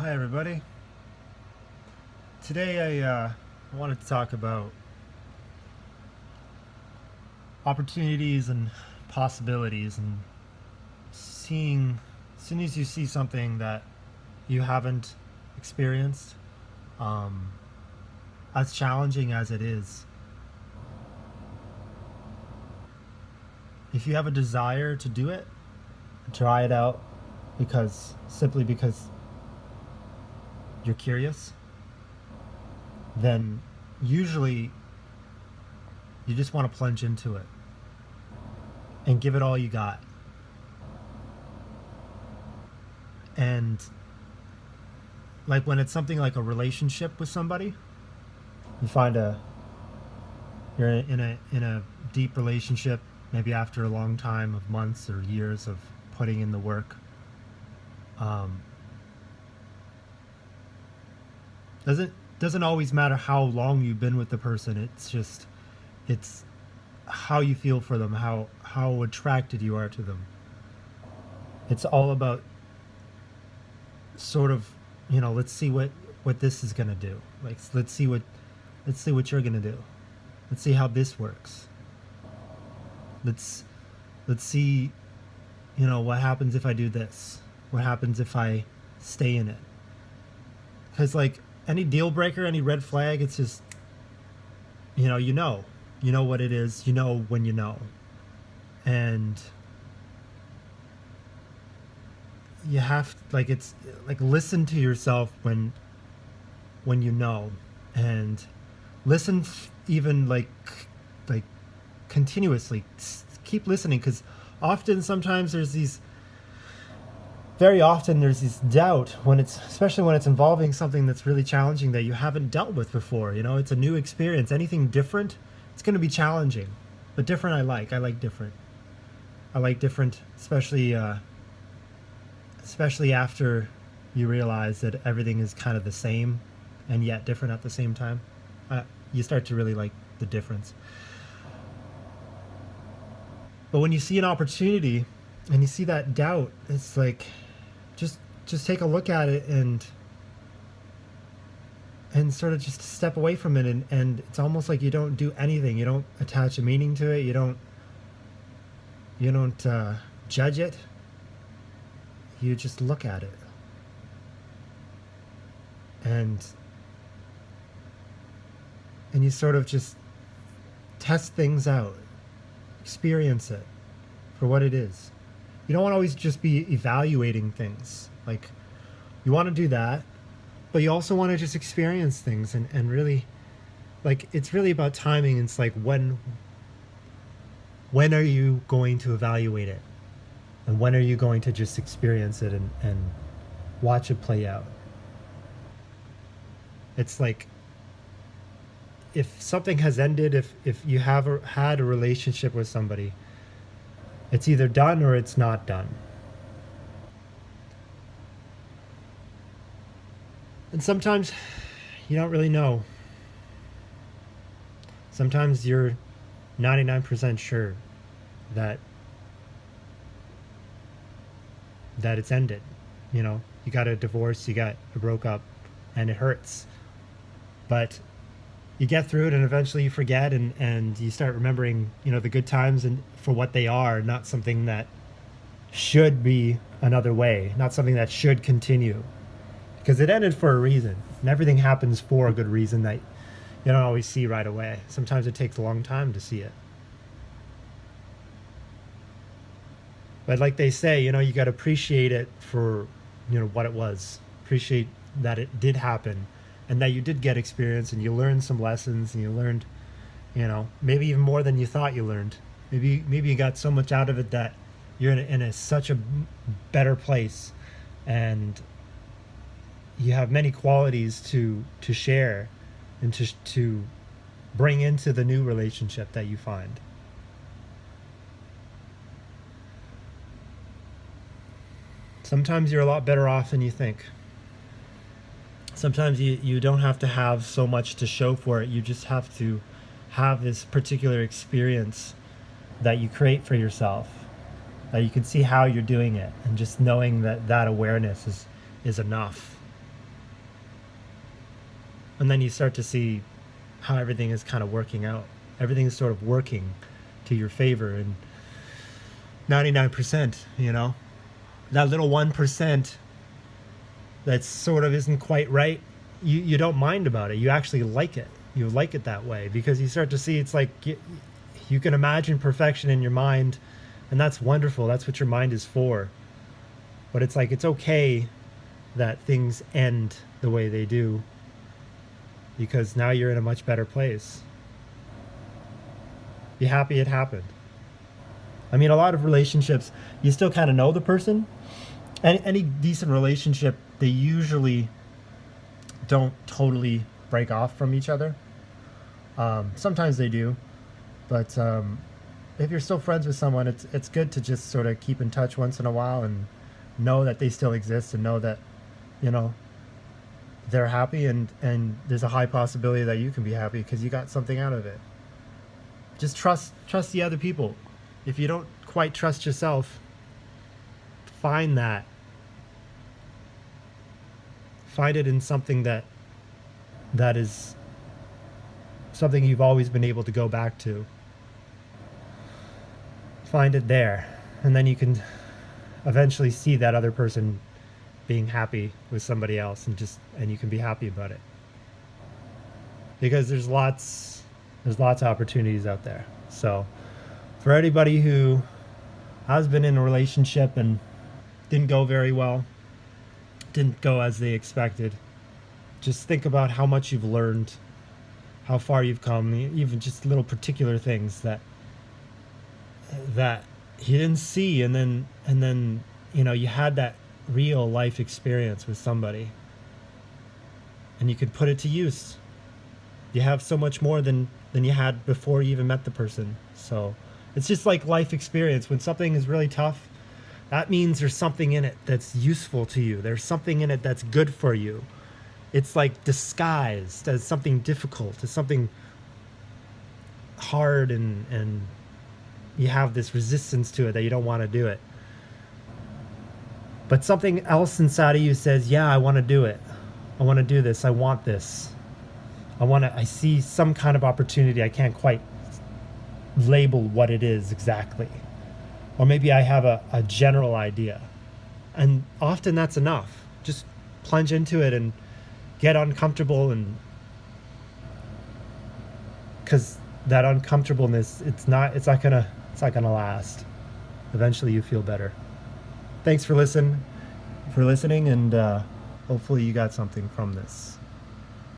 Hi, everybody. Today I wanted to talk about opportunities and possibilities and seeing, as soon as you see something that you haven't experienced, um, as challenging as it is, if you have a desire to do it, try it out simply because you're curious, then usually you just want to plunge into it and give it all you got. And like when it's something like a relationship with somebody, you find a you're in a deep relationship, maybe after a long time of months or years of putting in the work. Um, doesn't always matter how long you've been with the person. It's how you feel for them, how attracted you are to them. It's all about sort of, let's see what this is gonna do. Like let's see what you're gonna do. Let's see how this works. Let's let's see, what happens if I do this. What happens if I stay in it? Because like any deal breaker, any red flag, it's just you know what it is. You know when you know, and you have like it's like listen to yourself when you know, and listen even like continuously. Keep listening because sometimes very often there's this doubt when especially when it's involving something that's really challenging that you haven't dealt with before. It's a new experience. Anything different, it's going to be challenging. But different, I like different. I like different, especially after you realize that everything is kind of the same and yet different at the same time. You start to really like the difference. But when you see an opportunity and you see that doubt, it's like just take a look at it and sort of just step away from it, and it's almost like you don't do anything. You don't attach a meaning to it. You don't judge it. You just look at it, and you sort of just test things out, experience it for what it is. You don't want to always just be evaluating things. Like, you want to do that, but you also want to just experience things and really, like, it's really about timing. It's like, when are you going to evaluate it? And when are you going to just experience it and watch it play out? It's like, if something has ended, if you had a relationship with somebody, it's either done or it's not done. And sometimes you don't really know. Sometimes you're 99% sure that it's ended. You got a divorce, you got a broke up, and it hurts. But you get through it, and eventually you forget, and you start remembering, the good times and for what they are, not something that should be another way, not something that should continue. Because it ended for a reason, and everything happens for a good reason that you don't always see right away. Sometimes it takes a long time to see it. But like they say, you got to appreciate it for, what it was. Appreciate that it did happen and that you did get experience and you learned some lessons and you learned, maybe even more than you thought you learned. Maybe you got so much out of it that you're in such a better place, and you have many qualities to share and to bring into the new relationship that you find. Sometimes you're a lot better off than you think. Sometimes you don't have to have so much to show for it. You just have to have this particular experience that you create for yourself, that you can see how you're doing it, and just knowing that awareness is enough. And then you start to see how everything is kind of working out. Everything is sort of working to your favor, and 99%, that little 1% that sort of isn't quite right, you don't mind about it. You actually like it. You like it that way because you start to see it's like you can imagine perfection in your mind, and that's wonderful. That's what your mind is for. But it's like it's okay that things end the way they do because now you're in a much better place. Be happy it happened. I mean, a lot of relationships, you still kind of know the person. Any decent relationship, they usually don't totally break off from each other. Sometimes they do, but if you're still friends with someone, it's good to just sort of keep in touch once in a while and know that they still exist and know that, they're happy, and there's a high possibility that you can be happy because you got something out of it. Just trust the other people. If you don't quite trust yourself, find that. Find it in something that is something you've always been able to go back to. Find it there, and then you can eventually see that other person being happy with somebody else, and you can be happy about it. Because there's lots of opportunities out there. So for anybody who has been in a relationship and didn't go very well, didn't go as they expected, just think about how much you've learned, how far you've come, even just little particular things that you didn't see, and then you had that real life experience with somebody, and you could put it to use. You have so much more than you had before you even met the person. So it's just like life experience. When something is really tough, that means there's something in it that's useful to you. There's something in it that's good for you. It's like disguised as something difficult, as something hard, and you have this resistance to it that you don't want to do it. But something else inside of you says, yeah, I want to do it. I want to do this. I want this. I see some kind of opportunity. I can't quite label what it is exactly. Or maybe I have a general idea. And often that's enough. Just plunge into it and get uncomfortable, and because that uncomfortableness, it's not gonna last. Eventually you feel better. Thanks for listening, and hopefully you got something from this.